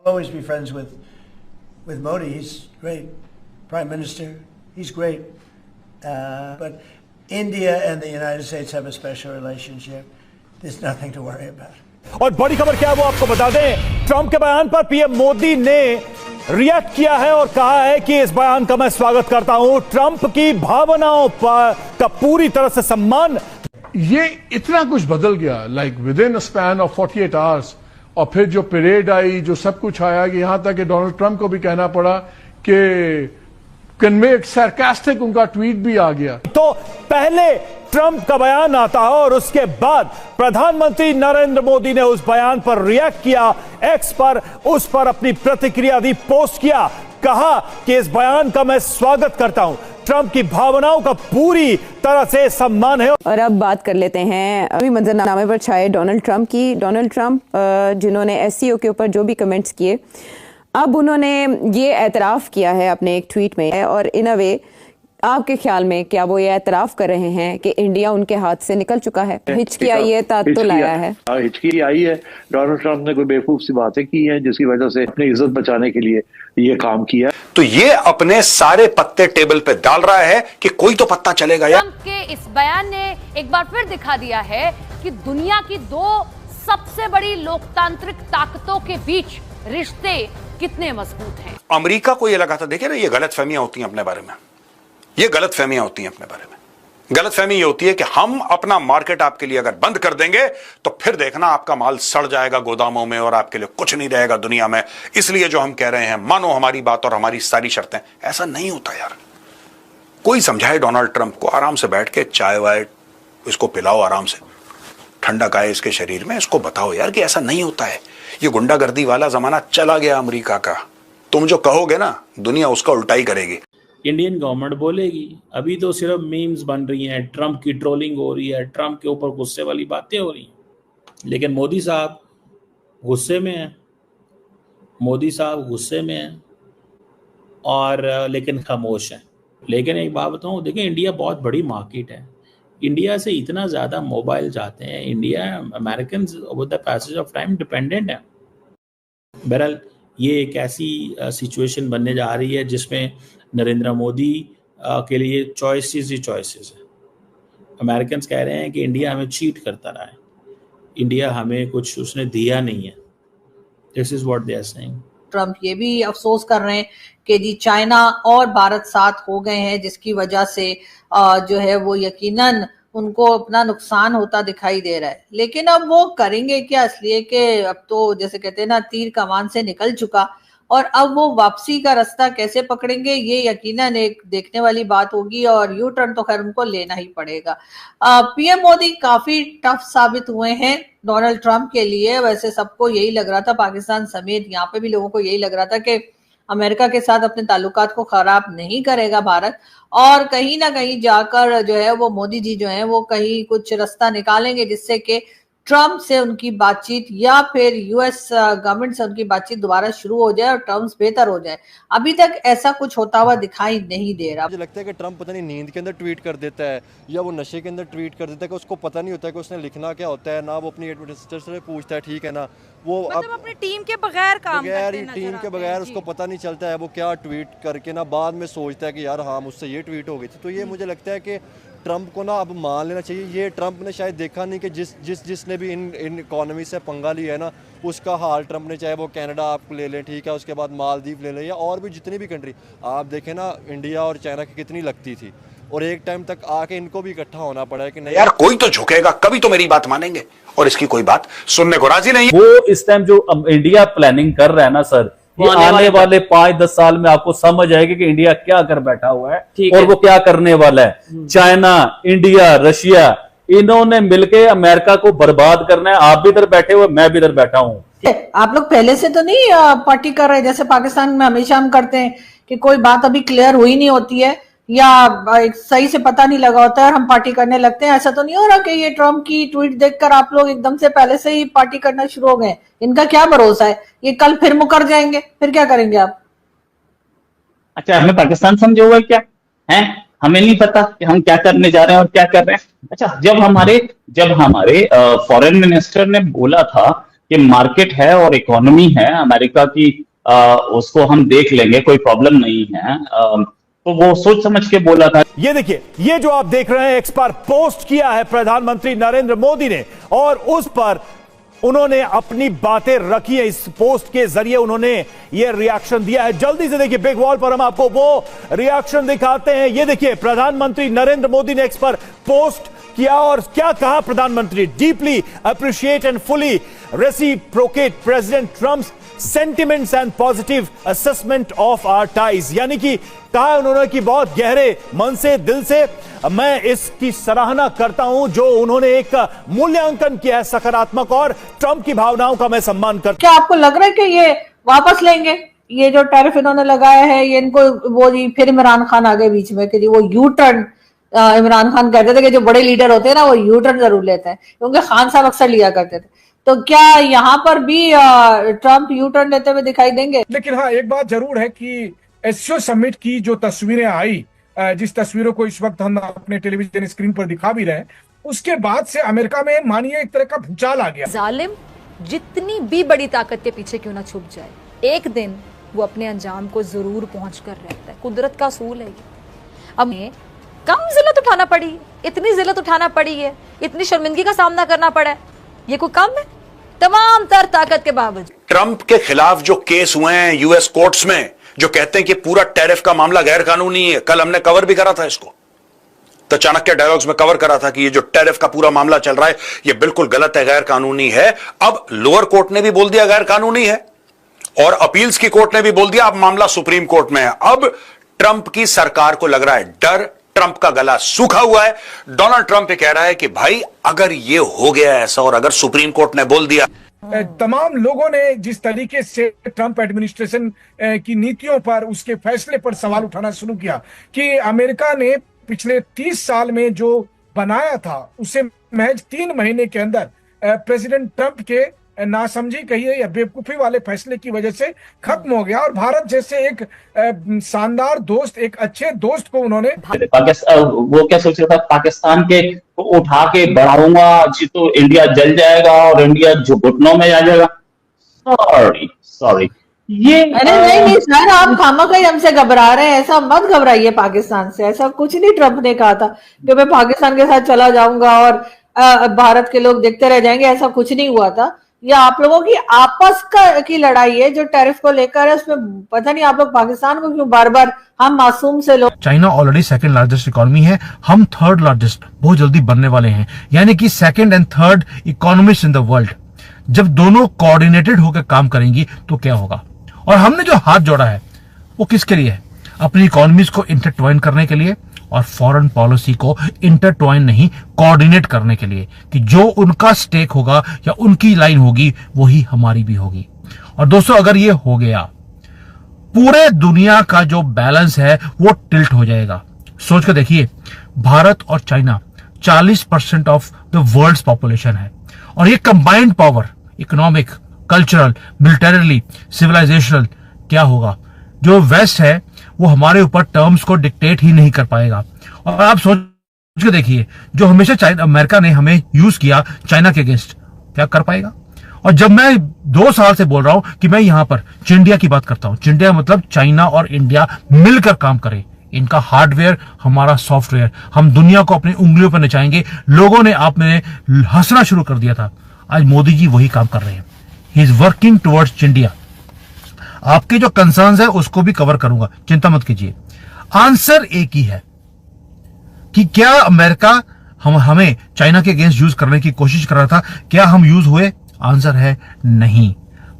I'll always be friends with Modi. He's great. Prime Minister, he's great. But India and the United States have a special relationship. There's nothing to worry about. और बड़ी खबर क्या है वो आपको बता दें। ट्रंप के बयान पर पीएम मोदी ने रिएक्ट किया है और कहा है कि इस बयान का मैं स्वागत करता हूं। ट्रंप की भावनाओं का पूरी तरह से सम्मान। ये इतना कुछ बदल गया, like with in a span of 48 hours. और फिर जो परेड आई, जो सब कुछ आया, कि यहां तक कि डोनाल्ड ट्रंप को भी कहना पड़ा कि कन्वे सरकास्टिक उनका ट्वीट भी आ गया। तो पहले ट्रंप का बयान आता है और उसके बाद प्रधानमंत्री नरेंद्र मोदी ने उस बयान पर रिएक्ट किया, एक्स पर उस पर अपनी प्रतिक्रिया दी, पोस्ट किया, कहा कि इस बयान का मैं स्वागत करता हूं। ट्रंप की भावनाओं का पूरी तरह से सम्मान है। और अब बात कर लेते हैं अभी मंजरनामे पर छाए डोनाल्ड ट्रंप की। डोनाल्ड ट्रंप जिन्होंने एससीओ के ऊपर जो भी कमेंट्स किए, अब उन्होंने ये एतराफ़ किया है अपने एक ट्वीट में। और इन अ वे आपके ख्याल में क्या वो ये एतराफ़ कर रहे हैं कि इंडिया उनके हाथ से निकल चुका है? हिचकी आई है, तो लाया है। हिचकी आई है। डोनाल्ड ट्रंप ने कोई बेवकूफ सी बातें की हैं जिसकी वजह से अपनी इज्जत बचाने के लिए ये काम किया। तो ये अपने सारे पत्ते टेबल पे डाल रहा है कि कोई तो पत्ता चलेगा यार। ट्रंप के इस बयान ने एक बार फिर दिखा दिया है कि दुनिया की दो सबसे बड़ी लोकतांत्रिक ताकतों के बीच रिश्ते कितने मजबूत हैं। अमेरिका को ये लगा था, देखिए ना, ये गलतफहमियां होती हैं अपने बारे में, ये गलतफहमियां होती हैं अपने बारे में। गलतफहमी ये होती है कि हम अपना मार्केट आपके लिए अगर बंद कर देंगे तो फिर देखना आपका माल सड़ जाएगा गोदामों में और आपके लिए कुछ नहीं रहेगा दुनिया में। इसलिए जो हम कह रहे हैं, मानो हमारी बात और हमारी सारी शर्तें। ऐसा नहीं होता यार। कोई समझाए डोनाल्ड ट्रंप को, आराम से बैठ के चाय वाय इसको पिलाओ, आराम से ठंडक आए इसके शरीर में, इसको बताओ यार कि ऐसा नहीं होता है। ये गुंडागर्दी वाला जमाना चला गया अमेरिका का। तुम जो कहोगे ना, दुनिया उसका उल्टा ही करेगी। इंडियन गवर्नमेंट बोलेगी। अभी तो सिर्फ मीम्स बन रही हैं, ट्रंप की ट्रोलिंग हो रही है, ट्रंप के ऊपर गुस्से वाली बातें हो रही हैं, लेकिन मोदी साहब गुस्से में हैं। मोदी साहब गुस्से में हैं और लेकिन खामोश हैं। लेकिन एक बात बताऊं, देखिए इंडिया बहुत बड़ी मार्केट है। इंडिया से इतना ज़्यादा मोबाइल जाते हैं। India American with the passage of time dependent है। बहरहाल ये एक ऐसी सिचुएशन बनने जा रही है जिसमें नरेंद्र मोदी के लिए चॉइसेस ही चॉइसेस है। अमेरिकन कह रहे हैं कि इंडिया हमें चीट करता रहा है, इंडिया हमें कुछ उसने दिया नहीं है। This is what they are saying. Trump ये भी अफसोस कर रहे हैं कि जी चाइना और भारत साथ हो गए हैं, जिसकी वजह से जो है वो यकीनन उनको अपना नुकसान होता दिखाई दे रहा है। लेकिन अब वो करेंगे क्या, इसलिए कि अब तो जैसे कहते हैं ना, तीर कमान से निकल चुका, और अब वो वापसी का रास्ता कैसे पकड़ेंगे ये यकीनन एक देखने वाली बात होगी। और यू टर्न तो खैर उनको लेना ही पड़ेगा। पीएम मोदी काफी टफ साबित हुए हैं डोनाल्ड ट्रंप के लिए। वैसे सबको यही लग रहा था, पाकिस्तान समेत यहाँ पे भी लोगों को यही लग रहा था कि अमेरिका के साथ अपने ताल्लुकात को खराब नहीं करेगा भारत, और कहीं ना कहीं जाकर जो है वो मोदी जी जो है वो कहीं कुछ रास्ता निकालेंगे जिससे कि ट्रंप से उनकी बातचीत या फिर यूएस गवर्नमेंट से उनकी बातचीत दोबारा शुरू हो जाए और टर्म्स बेहतर हो जाए। अभी तक ऐसा कुछ होता हुआ दिखाई नहीं दे रहा। मुझे लगता है कि ट्रंप पता नहीं नींद के अंदर ट्वीट कर देता है या वो नशे के अंदर ट्वीट कर देता है कि उसको पता नहीं होता है कि उसने लिखना क्या होता है। ना वो अपनी एडमिनिस्ट्रेटर से पूछता है, ठीक है ना, वो मतलब अपनी टीम के बगैर काम बगैर ही टीम के बगैर उसको पता नहीं चलता है वो क्या ट्वीट करके ना बाद में सोचता है कि यार हाँ मुझसे ये ट्वीट हो गई थी। तो ये मुझे लगता है कि ट्रंप को ना अब मान लेना चाहिए। ये ट्रंप ने शायद देखा नहीं कि जिसने भी इन इकोनॉमी से पंगा लिया है ना, उसका हाल ट्रंप ने, चाहे वो कनाडा आप ले लें, ठीक है, उसके बाद मालदीव ले लें, या और भी जितनी भी कंट्री आप देखें ना, इंडिया और चाइना की कितनी लगती थी, और एक टाइम तक आके इनको भी इकट्ठा होना पड़ा है कि नहीं यार कोई तो झुकेगा, कभी तो मेरी बात मानेंगे, और इसकी कोई बात सुनने को राजी नहीं। वो इस टाइम जो इंडिया प्लानिंग कर रहा है ना सर, ये आने वाले 5-10 साल में आपको समझ आएगी कि इंडिया क्या कर बैठा हुआ है और वो क्या करने वाला है। चाइना, इंडिया, रशिया, इन्होंने मिलके अमेरिका को बर्बाद करना है। आप भी इधर बैठे हुए, मैं भी इधर बैठा हूँ। आप लोग पहले से तो नहीं पार्टी कर रहे, जैसे पाकिस्तान में हमेशा हम करते हैं कि कोई बात अभी क्लियर हुई नहीं होती है या सही से पता नहीं लगा होता है, हम पार्टी करने लगते हैं। ऐसा तो नहीं हो रहा कि ये ट्रम्प की ट्वीट देखकर आप लोग एकदम से पहले से ही पार्टी करना शुरू हो गए? इनका क्या भरोसा है, ये कल फिर मुकर जाएंगे, फिर क्या करेंगे आप? अच्छा, हमें पाकिस्तान समझे हुआ क्या है? हमें नहीं पता कि हम क्या करने जा रहे हैं और क्या कर रहे हैं। अच्छा, जब हमारे फॉरेन मिनिस्टर ने बोला था कि मार्केट है और इकोनॉमी है अमेरिका की, उसको हम देख लेंगे, कोई प्रॉब्लम नहीं है। तो वो सोच समझ के बोला था। ये देखिए, ये जो आप देख रहे हैं एक्स पर पोस्ट किया है प्रधानमंत्री नरेंद्र मोदी ने, और उस पर उन्होंने अपनी बातें रखी है। इस पोस्ट के जरिए उन्होंने ये रिएक्शन दिया है। जल्दी से देखिए, बिग वॉल पर हम आपको वो रिएक्शन दिखाते हैं। ये देखिए, प्रधानमंत्री नरेंद्र मोदी ने एक्स पर पोस्ट किया और क्या कहा प्रधानमंत्री। Deeply appreciate and fully reciprocate President Trump's sentiments and positive assessment of our ties. यानी कि कहा उन्होंने कि बहुत गहरे मन से, दिल से मैं इसकी सराहना करता हूं जो उन्होंने एक मूल्यांकन किया है सकारात्मक, और ट्रंप की भावनाओं का मैं सम्मान करता हूं। क्या आपको लग रहा है कि ये वापस लेंगे? ये जो टैरिफ इन्होंने लगाया है, ये इनको वो जी फिर इमरान खान आ गए बीच में कि जी वो यू टर्न, इमरान खान कहते थे कि जो बड़े लीडर होते हैं ना वो यू टर्न जरूर लेते हैं, क्योंकि खान साहब अक्सर लिया करते थे। तो क्या यहाँ पर भी ट्रंप यू टर्न लेते हुए दिखाई देंगे? लेकिन हाँ, एक बात जरूर है कि एससीओ समिट की जो तस्वीरें आई, जिस तस्वीरों को इस वक्त हम अपने टेलीविजन स्क्रीन पर दिखा भी रहे हैं, उसके बाद से अमेरिका में मानिए एक तरह का भूचाल आ गया। जालिम जितनी भी बड़ी ताकत के पीछे क्यों ना छुप जाए, एक दिन वो अपने अंजाम को जरूर पहुंच कर रहता है। कुदरत का असूल है ये। अब कम जिल्लत उठाना पड़ी, इतनी जिल्लत उठाना पड़ी है, इतनी शर्मिंदगी का सामना करना पड़ा है, ये कोई कम है? तमाम तर ताकत के बावजूद ट्रंप के खिलाफ जो केस हुए हैं यूएस कोर्ट्स में, जो कहते हैं कि पूरा टैरिफ का मामला गैर कानूनी है, कल हमने कवर भी करा था इसको, तो चाणक्य डायलॉग्स में कवर करा था कि ये जो टैरिफ का पूरा मामला चल रहा है ये बिल्कुल गलत है, गैर कानूनी है। अब लोअर कोर्ट ने भी बोल दिया गैर कानूनी है, और अपील्स की कोर्ट ने भी बोल दिया अब मामला सुप्रीम कोर्ट में है। अब ट्रंप की सरकार को लग रहा है डर, ट्रंप का गला सूखा हुआ है। डोनाल्ड ट्रंप ये कह रहा है कि भाई अगर ये हो गया ऐसा, और अगर सुप्रीम कोर्ट ने बोल दिया। तमाम लोगों ने जिस तरीके से ट्रंप एडमिनिस्ट्रेशन की नीतियों पर, उसके फैसले पर सवाल उठाना शुरू किया कि अमेरिका ने पिछले 30 साल में जो बनाया था उसे महज 3 महीने के अंदर प्रेसिडेंट ट्रंप के नासमझी कहिए या बेवकूफी वाले फैसले की वजह से खत्म हो गया, और भारत जैसे एक शानदार दोस्त, एक अच्छे दोस्त को उन्होंने वो क्या सोच रहा था, पाकिस्तान के उठा के बढ़ाऊंगा जी तो इंडिया जल जाएगा और इंडिया जो घुटनों में आ जाएगा। सॉरी ये नहीं सर, आप खामखा हमसे घबरा रहे हैं। ऐसा मत घबराइए पाकिस्तान से, ऐसा कुछ नहीं ट्रंप ने कहा था कि मैं पाकिस्तान के साथ चला जाऊंगा और भारत के लोग देखते रह जाएंगे, ऐसा कुछ नहीं हुआ था। ये आप लोगों की आपस की लड़ाई है जो टैरिफ को लेकर है, उसमें पता नहीं आप लोग पाकिस्तान को क्यों बार बार, हम मासूम से लोग। China already second largest economy है, हम थर्ड लार्जेस्ट बहुत जल्दी बनने वाले हैं, यानी कि second and third economist in the world. जब दोनों कोऑर्डिनेटेड होकर काम करेंगी तो क्या होगा। और हमने जो हाथ जोड़ा है वो किसके लिए है? अपनी इकोनॉमीज को इंटरट्वाइन करने के लिए, और फॉरेन पॉलिसी को इंटरट्वाइन नहीं कोऑर्डिनेट करने के लिए, कि जो उनका स्टेक होगा या उनकी लाइन होगी वही हमारी भी होगी। और दोस्तों, अगर ये हो गया, पूरे दुनिया का जो बैलेंस है वो टिल्ट हो जाएगा। सोच कर देखिए, भारत और China 40% of the world's population है, और ये combined power, economic, cultural, militarily, civilizational, क्या होगा? जो वेस्ट है वो हमारे ऊपर टर्म्स को डिक्टेट ही नहीं कर पाएगा। और आप सोच के देखिए, जो हमेशा अमेरिका ने हमें यूज किया चाइना के अगेंस्ट, क्या कर पाएगा? और जब मैं 2 साल से बोल रहा हूं कि मैं यहां पर चिंडिया की बात करता हूं, चिंडिया मतलब चाइना और इंडिया मिलकर काम करें, इनका हार्डवेयर, हमारा सॉफ्टवेयर, हम दुनिया को अपनी उंगलियों पर नचाएंगे। लोगों ने आप में हंसना शुरू कर दिया था, आज मोदी जी वही काम कर रहे हैं। He is working towards Chindia. आपके जो कंसर्न्स है उसको भी कवर करूंगा, चिंता मत कीजिए। आंसर एक ही है कि क्या अमेरिका हमें चाइना के अगेंस्ट यूज करने की कोशिश कर रहा था, क्या हम यूज हुए? आंसर है नहीं।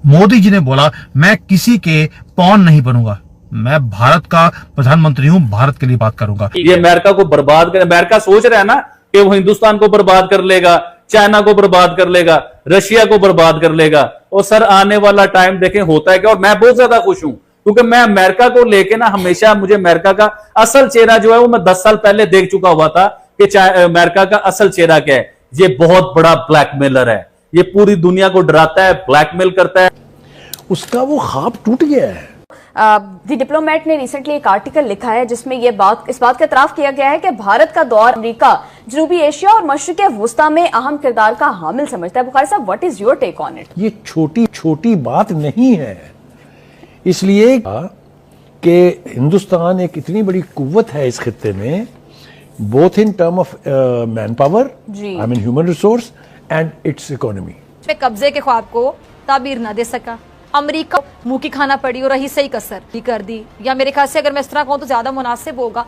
मोदी जी ने बोला मैं किसी के पॉन नहीं बनूंगा, मैं भारत का प्रधानमंत्री हूं, भारत के लिए बात करूंगा। ये अमेरिका को बर्बाद कर, अमेरिका सोच रहा है ना कि वो हिंदुस्तान को बर्बाद कर लेगा, चाइना को बर्बाद कर लेगा, रशिया को बर्बाद कर लेगा। और सर आने वाला टाइम देखें होता है क्या। और मैं बहुत ज्यादा खुश हूं क्योंकि मैं अमेरिका को लेके ना हमेशा, मुझे अमेरिका का असल चेहरा जो है वो मैं 10 साल पहले देख चुका हुआ था कि अमेरिका का असल चेहरा क्या है। ये बहुत बड़ा ब्लैकमेलर है, ये पूरी दुनिया को डराता है, ब्लैकमेल करता है। उसका वो ख्वाब टूट गया है। द डिप्लोमेट ने रिसेंटली एक आर्टिकल लिखा है जिसमें इस बात का इतराफ किया गया है कि भारत का दौर अमेरिका जनूबी एशिया और मशरिक़ वुस्ता में अहम किरदार का हामिल समझता है। बुखारी साहब, what is your take on it? ये छोटी छोटी बात नहीं है, इसलिए कि हिंदुस्तान एक इतनी बड़ी कुव्वत है इस खित्ते में, both in term of man power, I mean human resource, and it's economy. कब्जे के ख्वाब को ताबीर ना दे सका, अमेरिका मुंह की खाना पड़ी और रही सही कसर भी कर दी, या मेरे ख्याल से अगर मैं इस तरह कहूं तो ज्यादा मुनासिब होगा,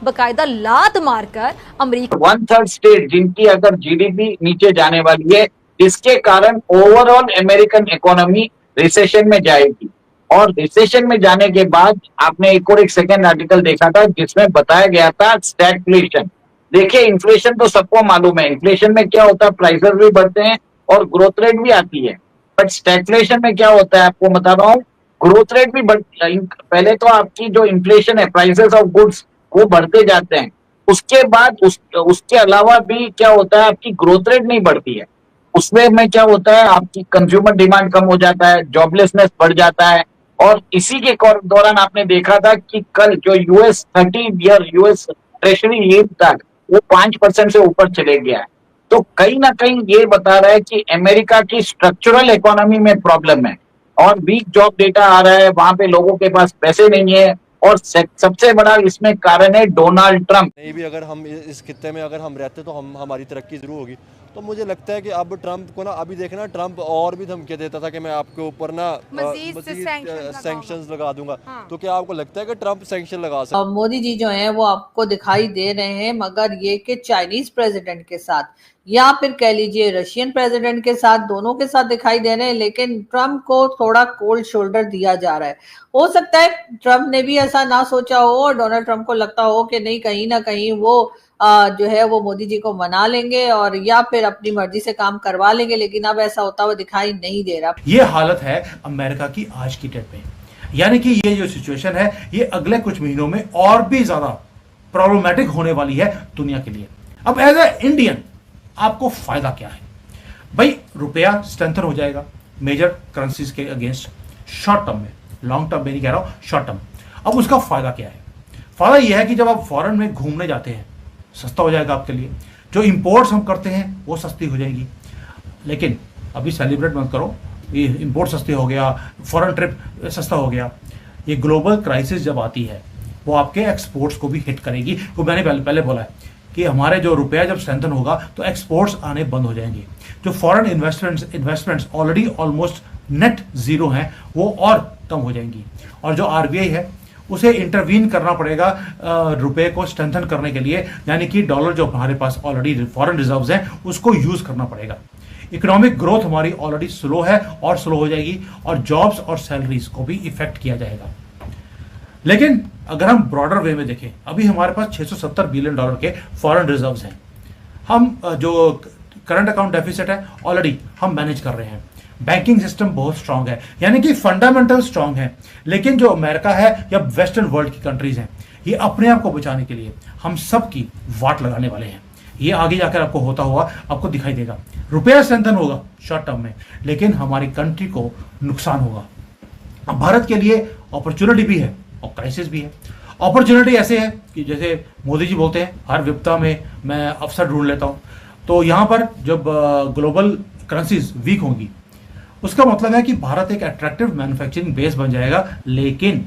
बकायदा लात मारकर अमेरिका 1/3 स्टेट जिनकी अगर जीडीपी नीचे जाने वाली है, जिसके कारण ओवरऑल अमेरिकन इकोनॉमी रिसेशन में जाएगी। और रिसेशन में जाने के बाद आपने एक सेकेंड आर्टिकल देखा था जिसमें बताया गया था स्टैगफ्लेशन। देखिए, इन्फ्लेशन तो सबको मालूम है, इन्फ्लेशन में क्या होता है, प्राइसेस भी बढ़ते हैं और ग्रोथ रेट भी आती है। बट स्टैगफ्लेशन में क्या होता है, आपको बता रहा हूँ, ग्रोथ रेट भी पहले तो आपकी जो इन्फ्लेशन है, प्राइसेस ऑफ गुड्स, वो बढ़ते जाते हैं। उसके बाद उसके अलावा भी क्या होता है, आपकी ग्रोथ रेट नहीं बढ़ती है। उसमें क्या होता है, आपकी कंज्यूमर डिमांड कम हो जाता है, जॉबलेसनेस बढ़ जाता है। और इसी के दौरान आपने देखा था कि कल जो यूएस 30-ईयर यूएस ट्रेजरी यील्ड था, वो 5% से ऊपर चले गया है। तो कहीं ना कहीं ये बता रहा है कि अमेरिका की स्ट्रक्चरल इकोनॉमी में प्रॉब्लम है और वीक जॉब डेटा आ रहा है, वहां पे लोगों के पास पैसे नहीं है। और सबसे बड़ा इसमें कारण है डोनाल्ड ट्रंप। नहीं भी अगर हम इस खित्ते में अगर हम रहते तो हमारी तरक्की जरूर होगी। तो मुझे लगता है कि अब ट्रंप को ना, अभी देखना, ट्रंप और भी धमकी देता था कि मैं आपके ऊपर ना मजीद सैंक्शंस लगा दूंगा। तो क्या आपको लगता है कि ट्रंप सैंक्शन लगा सकता है? मोदी जी जो हैं वो आपको दिखाई दे रहे हैं, मगर ये कि चाइनीज प्रेसिडेंट के साथ या फिर कह लीजिए रशियन प्रेसिडेंट के साथ, दोनों के साथ दिखाई दे रहे हैं। लेकिन ट्रंप को थोड़ा कोल्ड शोल्डर दिया जा रहा है। हो सकता है ट्रंप ने भी ऐसा ना सोचा हो और डोनाल्ड ट्रंप को लगता हो कि नहीं, कहीं ना कहीं वो जो है वो मोदी जी को मना लेंगे और या फिर अपनी मर्जी से काम करवा लेंगे, लेकिन अब ऐसा होता हुआ दिखाई नहीं दे रहा। ये हालत है अमेरिका की आज की डेट में, यानी कि ये जो सिचुएशन है ये अगले कुछ महीनों में और भी ज्यादा प्रॉब्लमेटिक होने वाली है दुनिया के लिए। अब एज ए इंडियन आपको फायदा क्या है भाई? रुपया स्ट्रेंथन हो जाएगा मेजर करेंसीज के अगेंस्ट शॉर्ट टर्म में, लॉन्ग टर्म में नहीं कह रहा हूं, शॉर्ट टर्म। अब उसका फायदा क्या है? फायदा यह है कि जब आप फॉरेन में घूमने जाते हैं, सस्ता हो जाएगा आपके लिए, जो इंपोर्ट्स हम करते हैं वो सस्ती हो जाएगी। लेकिन अभी सेलिब्रेट मत करो, ये इंपोर्ट सस्ते हो गया, फॉरेन ट्रिप सस्ता हो गया। ये ग्लोबल क्राइसिस जब आती है वो आपके एक्सपोर्ट्स को भी हिट करेगी। वो मैंने पहले बोला है कि हमारे जो रुपया जब स्ट्रेंथन होगा तो एक्सपोर्ट्स आने बंद हो जाएंगे। जो foreign investments already almost net zero हैं, वो और कम हो जाएंगी। और जो आरबीआई है उसे इंटरवीन करना पड़ेगा रुपए को स्ट्रेंथन करने के लिए, यानी कि डॉलर जो हमारे पास ऑलरेडी फॉरेन रिजर्व्स हैं उसको यूज करना पड़ेगा। इकोनॉमिक ग्रोथ हमारी ऑलरेडी स्लो है और स्लो हो जाएगी और जॉब्स और सैलरीज को भी इफेक्ट किया जाएगा। लेकिन अगर हम ब्रॉडर वे में देखें, अभी हमारे पास $670 बिलियन के फॉरेन रिजर्व्स हैं। हम जो करंट अकाउंट डेफिसिट है ऑलरेडी हम मैनेज कर रहे हैं। बैंकिंग सिस्टम बहुत स्ट्रांग है, यानी कि फंडामेंटल स्ट्रांग है। लेकिन जो अमेरिका है या वेस्टर्न वर्ल्ड की कंट्रीज हैं, ये अपने आप को बचाने के लिए हम सब की वाट लगाने वाले हैं। ये आगे जाकर आपको होता हुआ आपको दिखाई देगा। रुपया स्ट्रेंथन होगा शॉर्ट टर्म में, लेकिन हमारी कंट्री को नुकसान होगा। अब भारत के लिए अपॉर्चुनिटी भी है और क्राइसिस भी है। अपॉर्चुनिटी ऐसे है कि जैसे मोदी जी बोलते हैं, हर विपदा में मैं अवसर ढूंढ लेता हूं। तो यहां पर जब ग्लोबल करेंसीज वीक होंगी, उसका मतलब है कि भारत एक अट्रैक्टिव मैन्युफैक्चरिंग बेस बन जाएगा। लेकिन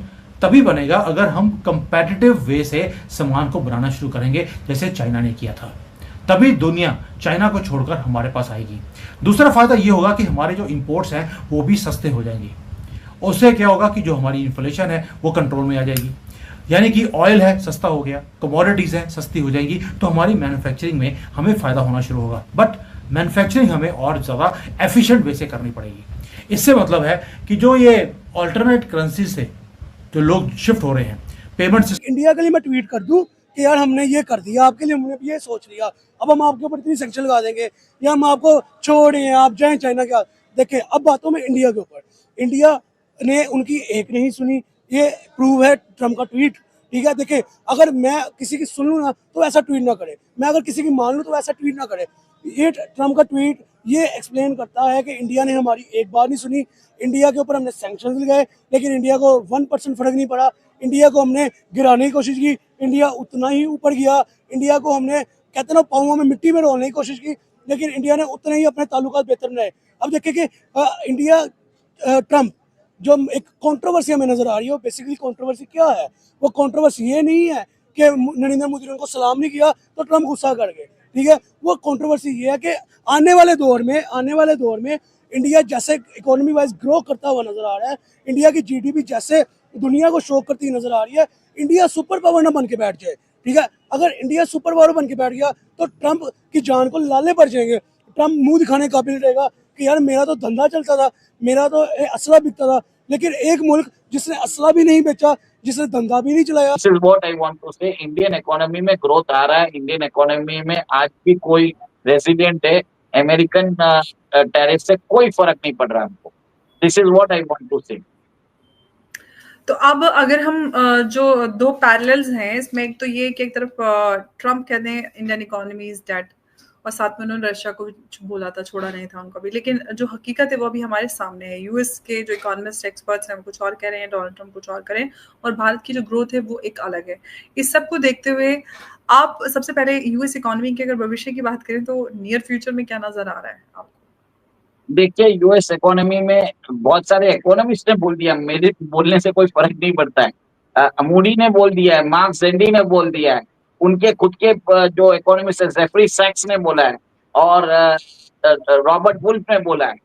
तभी बनेगा अगर हम कंपैटिटिव वे से सामान को बनाना शुरू करेंगे, जैसे चाइना ने किया था। तभी दुनिया चाइना को छोड़कर हमारे पास आएगी। दूसरा फायदा ये होगा कि हमारे जो इंपोर्ट्स हैं वो भी सस्ते हो जाएंगे। उससे क्या होगा कि जो हमारी इन्फ्लेशन है वो कंट्रोल में आ जाएगी, यानी कि ऑयल है सस्ता हो गया, कमोडिटीज है सस्ती हो जाएंगी, तो हमारी मैन्युफैक्चरिंग में हमें फायदा होना शुरू होगा। बट मैन्युफैक्चरिंग हमें और ज़्यादा एफिशिएंट वे से करनी पड़ेगी। इससे मतलब है कि जो ये ऑल्टरनेट करेंसी से जो लोग शिफ्ट हो रहे हैं पेमेंट सिस्टम। इंडिया के लिए मैं ट्वीट कर दूं कि यार हमने ये कर दिया आपके लिए, हमने ये सोच लिया, अब हम आपके ऊपर इतनी सैंक्शन लगा देंगे या हम आपको छोड़ें, आप जाएं चाइना के। देखिए अब बातों में इंडिया के ऊपर, इंडिया ने उनकी एक नहीं सुनी, ये प्रूव है ट्रम्प का ट्वीट। ठीक है, देखिए अगर मैं किसी की सुन लूँ ना तो ऐसा ट्वीट ना करे, मैं अगर किसी की मान लूँ तो ऐसा ट्वीट ना करे। ये ट्रम्प का ट्वीट ये एक्सप्लेन करता है कि इंडिया ने हमारी एक बार नहीं सुनी, इंडिया के ऊपर हमने सैंक्शंस लगाए लेकिन इंडिया को 1% फर्क नहीं पड़ा, इंडिया को हमने गिराने की कोशिश की, इंडिया उतना ही ऊपर गया, इंडिया को हमने कहते ना पाँव में मिट्टी में रोलने की कोशिश की, लेकिन इंडिया ने उतने ही अपने ताल्लुकात बेहतर बनाए। अब देखिए कि इंडिया ट्रम्प जो एक कंट्रोवर्सी हमें नजर आ रही है, बेसिकली कंट्रोवर्सी क्या है? वो कंट्रोवर्सी ये नहीं है कि नरेंद्र मोदी ने उनको सलाम नहीं किया तो ट्रम्प गुस्सा कर गए, ठीक है। वो कंट्रोवर्सी ये है कि आने वाले दौर में इंडिया जैसे इकोनॉमी वाइज ग्रो करता हुआ नजर आ रहा है, इंडिया की जीडीपी जैसे दुनिया को शो करती नजर आ रही है, इंडिया सुपर पावर ना बन के बैठ जाए, ठीक है। अगर इंडिया सुपर पावर बन के बैठ गया तो ट्रम्प की जान को लाले पड़ जाएंगे। ट्रम्प मुंह दिखाने काबिल रहेगा कि यार मेरा तो धंधा चलता था, मेरा तो असला बिकता था, लेकिन एक मुल्क जिसने असला भी नहीं बेचा, जिसने धंधा भी नहीं चलाया। This is what I want to say, Indian economy में ग्रोथ आ रहा है। इंडियन इकोनॉमी में आज भी कोई रेजिडेंट है, अमेरिकन टैरिफ से कोई फर्क नहीं पड़ रहा हमको। This is what I want to say. तो अब अगर हम जो दो पैरेलल्स हैं इसमें, एक तो ये कि एक तरफ ट्रम्प कहते हैं इंडियन इकोनॉमी इज डेड, और साथ में उन्होंने रशिया को भी बोला था, छोड़ा नहीं था उनको भी, लेकिन जो हकीकत है वो अभी हमारे सामने है। यूएस के जो इकोनॉमिस्ट एक्सपर्ट्स हैं वो कुछ और कह रहे हैं, डोनाल्ड ट्रम्प कुछ और करें, और भारत की जो ग्रोथ है वो एक अलग है। इस सब को देखते हुए आप सबसे पहले यूएस इकोनॉमी के अगर भविष्य की बात करें तो नियर फ्यूचर में क्या नजर आ रहा है आपको? देखिए, यूएस इकोनॉमी में बहुत सारे इकोनॉमिस्ट ने बोल दिया, मेरे बोलने से कोई फर्क नहीं पड़ता है। मूडी ने बोल दिया है, मार्क जेंडी ने बोल दिया है, उनके खुद के जो इकोनॉमिस्ट है जेफरी सैक्स ने बोला है, और रॉबर्ट वुल्फ ने बोला है।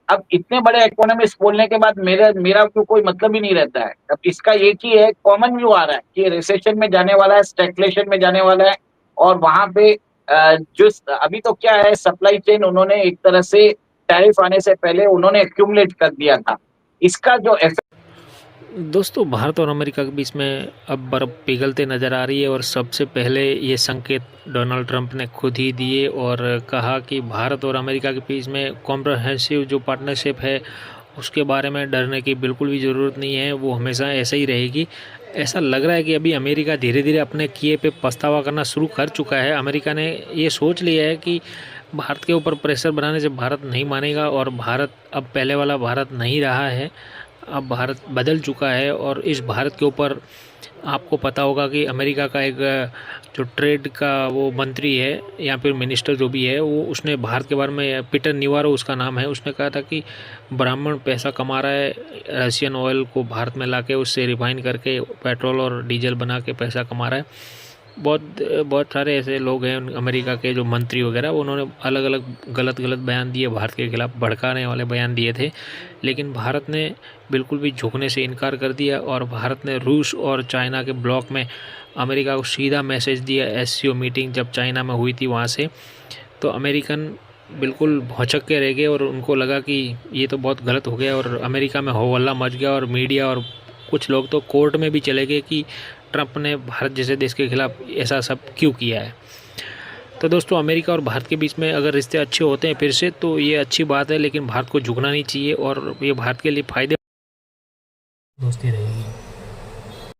अब इतने बड़े इकोनॉमिस्ट बोलने के बाद मेरा तो कोई मतलब ही नहीं रहता है। अब इसका एक ही है, कॉमन व्यू आ रहा है कि रिसेशन में जाने वाला है, स्टैग्फ्लेशन में जाने वाला है, और वहां पे जो अभी तो क्या है, सप्लाई चेन उन्होंने एक तरह से टैरिफ आने से पहले उन्होंने एक्यूमुलेट कर दिया था। इसका जो दोस्तों, भारत और अमेरिका के बीच में अब बर्फ पिघलते नज़र आ रही है, और सबसे पहले ये संकेत डोनाल्ड ट्रंप ने खुद ही दिए और कहा कि भारत और अमेरिका के बीच में कॉम्प्रहेंसिव जो पार्टनरशिप है उसके बारे में डरने की बिल्कुल भी ज़रूरत नहीं है, वो हमेशा ऐसे ही रहेगी। ऐसा लग रहा है कि अभी अमेरिका धीरे धीरे अपने किए पे पछतावा करना शुरू कर चुका है। अमेरिका ने ये सोच लिया है कि भारत के ऊपर प्रेशर बनाने से भारत नहीं मानेगा, और भारत अब पहले वाला भारत नहीं रहा है, अब भारत बदल चुका है। और इस भारत के ऊपर आपको पता होगा कि अमेरिका का एक जो ट्रेड का वो मंत्री है या फिर मिनिस्टर जो भी है, वो उसने भारत के बारे में, पीटर निवारो उसका नाम है, उसने कहा था कि ब्राह्मण पैसा कमा रहा है रशियन ऑयल को भारत में लाके उससे रिफाइन करके पेट्रोल और डीजल बना के पैसा कमा रहा है। बहुत सारे ऐसे लोग हैं अमेरिका के जो मंत्री वगैरह, उन्होंने अलग अलग गलत बयान दिए, भारत के खिलाफ भड़काने वाले बयान दिए थे, लेकिन भारत ने बिल्कुल भी झुकने से इनकार कर दिया। और भारत ने रूस और चाइना के ब्लॉक में अमेरिका को सीधा मैसेज दिया। एससीओ मीटिंग जब चाइना में हुई थी वहाँ से, तो अमेरिकन बिल्कुल भौचक के रह गए और उनको लगा कि ये तो बहुत गलत हो गया, और अमेरिका में हो हल्ला मच गया, और मीडिया और कुछ लोग तो कोर्ट में भी चले गए कि ट्रंप ने भारत जैसे देश के खिलाफ ऐसा सब क्यों किया है। तो दोस्तों, अमेरिका और भारत के बीच में अगर रिश्ते अच्छे होते हैं फिर से, तो ये अच्छी बात है, लेकिन भारत को झुकना नहीं चाहिए और ये भारत के लिए फ़ायदे दोस्ती रहेगी।